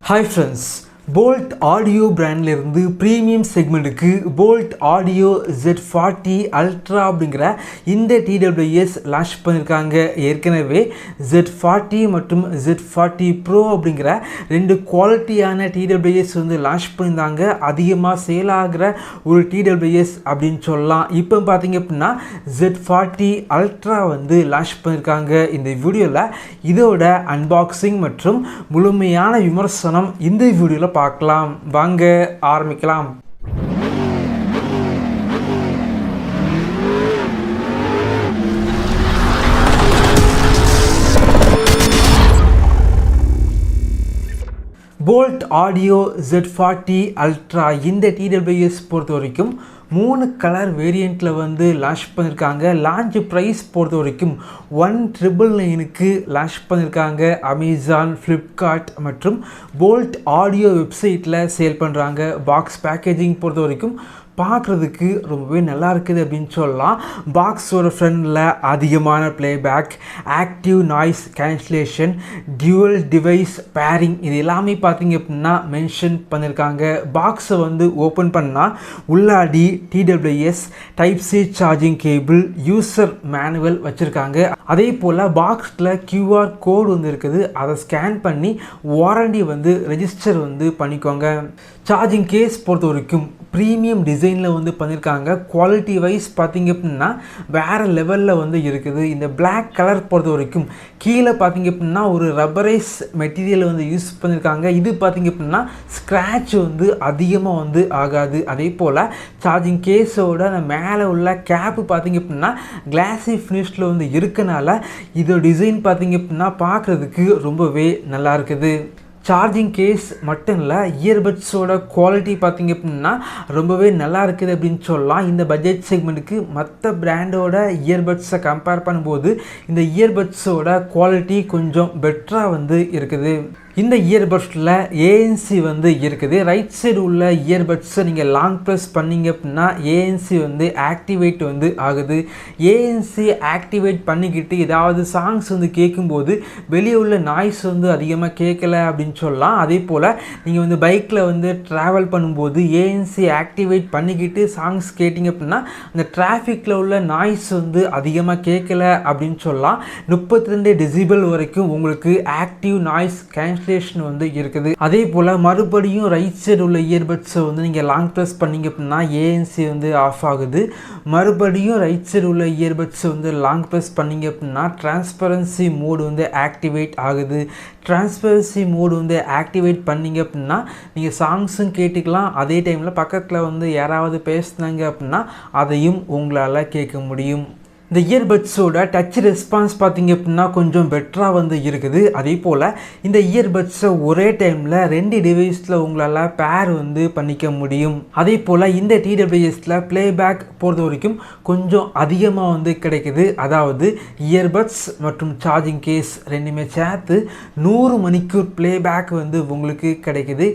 Hi friends, Boult Audio brand இருந்து premium segmentக்கு Boult Audio Z40 Ultra அப்படிங்கிற இந்த TWS launch பண்ணிருக்காங்க. ஏற்கனவே Z40 மற்றும் Z40 Pro அப்படிங்கிற ரெண்டு குவாலிட்டியான TWS வந்து லான்ச் பண்ணிருந்தாங்க. அதிகமாக சேல் ஆகிற ஒரு TWS அப்படின்னு சொல்லலாம். இப்போ பார்த்தீங்க அப்படின்னா Z40 Ultra வந்து லான்ச் பண்ணிருக்காங்க. இந்த வீடியோவில் இதோட அன்பாக்சிங் மற்றும் முழுமையான விமர்சனம் இந்த வீடியோவில் பார்க்கலாம். வாங்க ஆரம்பிக்கலாம். Boult Audio Z40 Ultra இந்த TWS பொறுத்த வரைக்கும் 3 கலர் வேரியண்ட்டில் வந்து லான்ச் பண்ணியிருக்காங்க. லான்ச் ப்ரைஸ் பொறுத்த வரைக்கும் 1999க்கு லான்ச் பண்ணியிருக்காங்க. அமேசான், ஃப்ளிப்கார்ட் மற்றும் போல்ட் ஆடியோ வெப்சைட்டில் சேல் பண்ணுறாங்க. பாக்ஸ் பேக்கேஜிங் பொறுத்த வரைக்கும் பார்க்குறதுக்கு ரொம்பவே நல்லா இருக்குது அப்படின்னு சொல்லலாம். பாக்ஸோட ஃப்ரண்டில் அதிகமான playback, active noise cancellation, dual device pairing இது எல்லாமே பார்த்தீங்க அப்படின்னா மென்ஷன் பண்ணியிருக்காங்க. பாக்ஸை வந்து ஓப்பன் பண்ணால் உள்ளாடி TWS type C charging cable, user manual வச்சுருக்காங்க. அதே போல் பாக்ஸில் QR கோடு வந்து இருக்குது. அதை ஸ்கேன் பண்ணி வாரண்டி வந்து ரெஜிஸ்டர் வந்து பண்ணிக்கோங்க. சார்ஜிங் கேஸ் பொறுத்த வரைக்கும் ப்ரீமியம் டிசைனில் வந்து பண்ணியிருக்காங்க. குவாலிட்டி வைஸ் பார்த்திங்க அப்படின்னா வேறு லெவலில் வந்து இருக்குது. இந்த பிளாக் கலர் பொறுத்த வரைக்கும் கீழே பார்த்திங்க அப்படின்னா ஒரு ரப்பரைஸ் மெட்டீரியல் வந்து யூஸ் பண்ணியிருக்காங்க. இது பார்த்திங்க அப்படின்னா ஸ்க்ராட்ச் வந்து அதிகமாக வந்து ஆகாது. அதே போல் சார்ஜிங் கேஸோட மேலே உள்ள கேப்பு பார்த்திங்க அப்படின்னா கிளாஸி ஃபினிஷில் வந்து இருக்கனால இதோட டிசைன் பார்த்திங்க அப்படின்னா பார்க்குறதுக்கு ரொம்பவே நல்லா இருக்குது. சார்ஜிங் கேஸ் மட்டும் இல்லை, இயர்பட்ஸோட குவாலிட்டி பார்த்திங்க அப்படின்னா ரொம்பவே நல்லா இருக்குது அப்படின்னு சொல்லலாம். இந்த பட்ஜெட் செக்மெண்ட்டுக்கு மற்ற பிராண்டோட இயர்பட்ஸை கம்பேர் பண்ணும்போது இந்த இயர்பட்ஸோட குவாலிட்டி கொஞ்சம் பெட்டராக வந்து இருக்குது. இந்த இயர்பட்ஸில் ANC வந்து இருக்குது. ரைட் சைடு உள்ள இயர்பட்ஸை நீங்கள் லாங் ப்ரெஸ் பண்ணிங்க அப்படின்னா ANC வந்து ஆக்டிவேட் வந்து ஆகுது. ANC ஆக்டிவேட் பண்ணிக்கிட்டு ஏதாவது சாங்ஸ் வந்து கேட்கும்போது வெளியே உள்ள நாய்ஸ் வந்து அதிகமாக கேட்கலை அப்படின்னு சொல்லலாம். அதே போல் நீங்கள் வந்து பைக்கில் வந்து ட்ராவல் பண்ணும்போது ANC ஆக்டிவேட் பண்ணிக்கிட்டு சாங்ஸ் கேட்டிங்க அப்படின்னா அந்த டிராஃபிக்கில் உள்ள நாய்ஸ் வந்து அதிகமாக கேட்கலை அப்படின்னு சொல்லலாம். 32 டெசிபல் வரைக்கும் உங்களுக்கு ஆக்டிவ் நாய்ஸ் கேன்சலேஷன் வந்து இருக்குது. அதே போல் மறுபடியும் ரைட் சைடு உள்ள இயர்பட்ஸை வந்து நீங்கள் லாங் ப்ரெஸ் பண்ணிங்க அப்படின்னா ANC வந்து ஆஃப் ஆகுது. மறுபடியும் ரைட் சைடு உள்ள இயர்பட்ஸை வந்து லாங் ப்ரெஸ் பண்ணிங்க அப்படின்னா டிரான்ஸ்பரன்சி மோடு வந்து ஆக்டிவேட் ஆகுது. டிரான்ஸ்பரன்சி மோடு வந்து ஆக்டிவேட் பண்ணிங்க அப்படின்னா நீங்கள் சாங்ஸும் கேட்டுக்கலாம். அதே டைமில் பக்கத்தில் வந்து யாராவது பேசுனாங்க அப்படின்னா அதையும் உங்களால் கேட்க முடியும். இந்த இயர்பட்ஸோட டச் ரெஸ்பான்ஸ் பார்த்திங்க அப்படின்னா கொஞ்சம் பெட்டராக வந்து இருக்குது. அதே போல் இந்த இயர்பட்ஸை ஒரே டைமில் 2 டிவைஸில் உங்களால் பேர் வந்து பண்ணிக்க முடியும். அதே போல் இந்த TWSல ப்ளேபேக் பொறுத்த வரைக்கும் கொஞ்சம் அதிகமாக வந்து கிடைக்குது. அதாவது இயர்பட்ஸ் மற்றும் சார்ஜிங் கேஸ் ரெண்டுமே சேர்த்து 100 மணிக்கூர் ப்ளேபேக் வந்து உங்களுக்கு கிடைக்குது.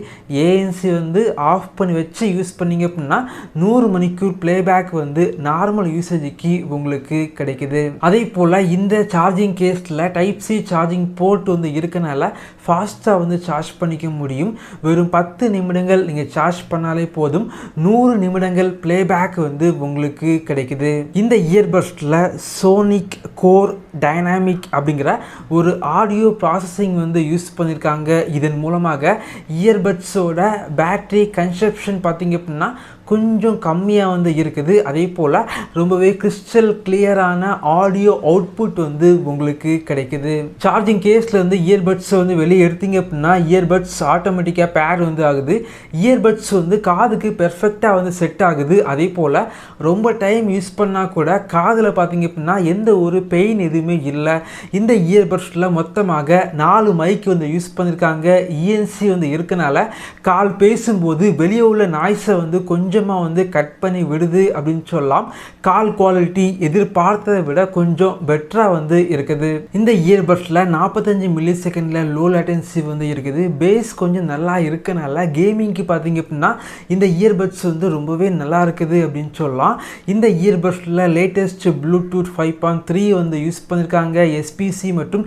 ANC வந்து ஆஃப் பண்ணி வச்சு யூஸ் பண்ணிங்க அப்படின்னா 100 மணிக்கூர் ப்ளேபேக் வந்து நார்மல் யூசேஜுக்கு உங்களுக்கு கிடைக்குது. அதே போல் இந்த சார்ஜிங் கேஸில் டைப் சி சார்ஜிங் போர்ட் வந்து இருக்கனால ஃபாஸ்ட்டாக வந்து சார்ஜ் பண்ணிக்க முடியும். வெறும் 10 நிமிடங்கள் நீங்கள் சார்ஜ் பண்ணாலே போதும். 100 நிமிடங்கள் ப்ளேபேக் வந்து உங்களுக்கு கிடைக்குது. இந்த இயர்பட்ஸில் சோனிக் கோர் டைனாமிக் அப்படிங்கிற ஒரு ஆடியோ ப்ராசஸிங் வந்து யூஸ் பண்ணியிருக்காங்க. இதன் மூலமாக இயர்பட்ஸோட பேட்டரி கன்சப்ஷன் பார்த்திங்க அப்படின்னா கொஞ்சம் கம்மியாக வந்து இருக்குது. அதே போல் ரொம்பவே கிறிஸ்டல் கிளியரான ஆடியோ அவுட்புட் வந்து உங்களுக்கு கிடைக்குது. சார்ஜிங் கேஸ்லேருந்து இயர்பட்ஸை வந்து வெளியே எடுத்தீங்க அப்படின்னா இயர்பட்ஸ் ஆட்டோமேட்டிக்காக பேர் வந்து ஆகுது. இயர்பட்ஸ் வந்து காதுக்கு பெர்ஃபெக்டாக வந்து செட் ஆகுது. அதே போல் ரொம்ப டைம் யூஸ் பண்ணால் கூட காதில் பார்த்திங்க அப்படின்னா எந்த ஒரு பெயின் எதுவுமே இல்லை. இந்த இயர்பட்ஸில் மொத்தமாக 4 மைக் வந்து யூஸ் பண்ணியிருக்காங்க. ANC வந்து இருக்கனால கால் பேசும்போது வெளியே உள்ள நாய்ஸை வந்து கொஞ்சம் வந்து கட் பண்ணி விடுது அப்படின்னு சொல்லலாம். கால் குவாலிட்டி எதிர்பார்த்ததை விட கொஞ்சம் பெட்டராக வந்து இருக்குது. இந்த இயர்பட்ஸில் 45 மில்லி செகண்டில் லோ லேட்டன்சி வந்து இருக்குது. பேஸ் கொஞ்சம் நல்லா இருக்கனால கேமிங்க்கு பார்த்தீங்க அப்படின்னா இந்த இயர்பட்ஸ் வந்து ரொம்பவே நல்லா இருக்குது அப்படின்னு சொல்லலாம். இந்த இயர்பட்ஸில் லேட்டஸ்ட் ப்ளூடூத் 5.3 வந்து யூஸ் பண்ணியிருக்காங்க. எஸ்பிசி மற்றும்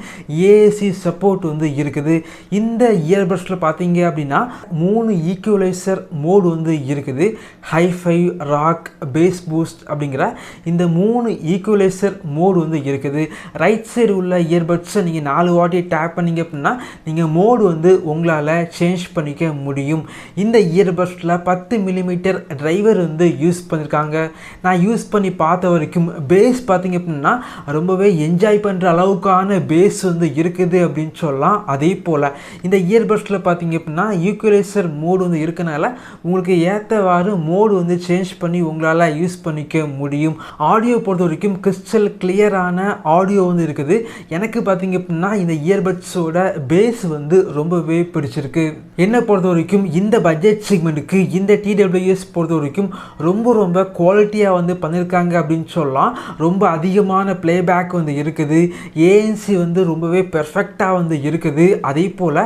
ஏஏசி சப்போர்ட் வந்து இருக்குது. இந்த இயர்பட்ஸில் பார்த்தீங்க அப்படின்னா 3 ஈக்குவலைசர் மோடு வந்து இருக்குது. ஹைஃபை, ராக், பேஸ் பூஸ்ட் அப்படிங்கிற இந்த 3 ஈக்குவலைசர் மோடு வந்து இருக்குது. ரைட் சைடு உள்ள இயர்பட்ஸை நீங்கள் 4 வாட்டி டேப் பண்ணிங்க அப்படின்னா நீங்கள் மோடு வந்து உங்களால் சேஞ்ச் பண்ணிக்க முடியும். இந்த இயர்பட்ஸில் 10 மில்லிமீட்டர் டிரைவர் வந்து யூஸ் பண்ணியிருக்காங்க. நான் யூஸ் பண்ணி பார்த்த வரைக்கும் பேஸ் பார்த்தீங்க அப்படின்னா ரொம்பவே என்ஜாய் பண்ணுற அளவுக்கான பேஸ் வந்து இருக்குது அப்படின்னு சொல்லலாம். அதே போல் இந்த இயர்பட்ஸில் பார்த்தீங்க அப்படின்னா ஈக்குவலைசர் மோடு வந்து இருக்கனால உங்களுக்கு ஏற்றவாறு மோடு வந்து சேஞ்ச் பண்ணி உங்களால் யூஸ் பண்ணிக்க முடியும். ஆடியோ பொறுத்த வரைக்கும் கிறிஸ்டல் கிளியரான ஆடியோ வந்து இருக்குது. எனக்கு பார்த்தீங்க அப்படின்னா இந்த இயர்பட்ஸோட பேஸ் வந்து ரொம்பவே பிடிச்சிருக்கு. என்னை பொறுத்த வரைக்கும் இந்த பட்ஜெட் செக்மெண்ட்டுக்கு இந்த டிடபிள்யூஎஸ் பொறுத்த வரைக்கும் ரொம்ப குவாலிட்டியாக வந்து பண்ணியிருக்காங்க அப்படின்னு சொல்லலாம். ரொம்ப அதிகமான ப்ளேபேக் வந்து இருக்குது. ஏஎன்சி வந்து ரொம்பவே பெர்ஃபெக்டாக வந்து இருக்குது. அதே போல்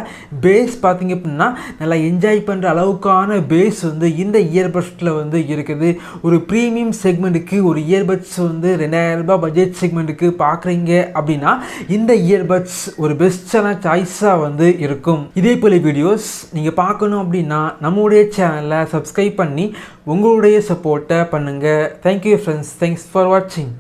பேஸ் பார்த்தீங்க அப்படின்னா நல்லா என்ஜாய் பண்ணுற அளவுக்கான பேஸ் வந்து இந்த இயர்பட்ஸில் வந்து இருக்குது. ஒரு ப்ரீமியம் செக்மெண்ட்டுக்கு ஒரு இயர்பட்ஸ் வந்து 2000 ரூபாய் பட்ஜெட் செக்மெண்ட்டுக்கு பார்க்குறீங்க அப்படின்னா இந்த இயர்பட்ஸ் ஒரு பெஸ்டான சாய்ஸாக வந்து இருக்கும். இதே போல வீடியோஸ் நீங்கள் பார்க்கணும் அப்படின்னா நம்முடைய சேனலை சப்ஸ்கிரைப் பண்ணி உங்களுடைய சப்போர்ட்டை பண்ணுங்கள். Thank you friends. தேங்க்ஸ் ஃபார் வாட்சிங்.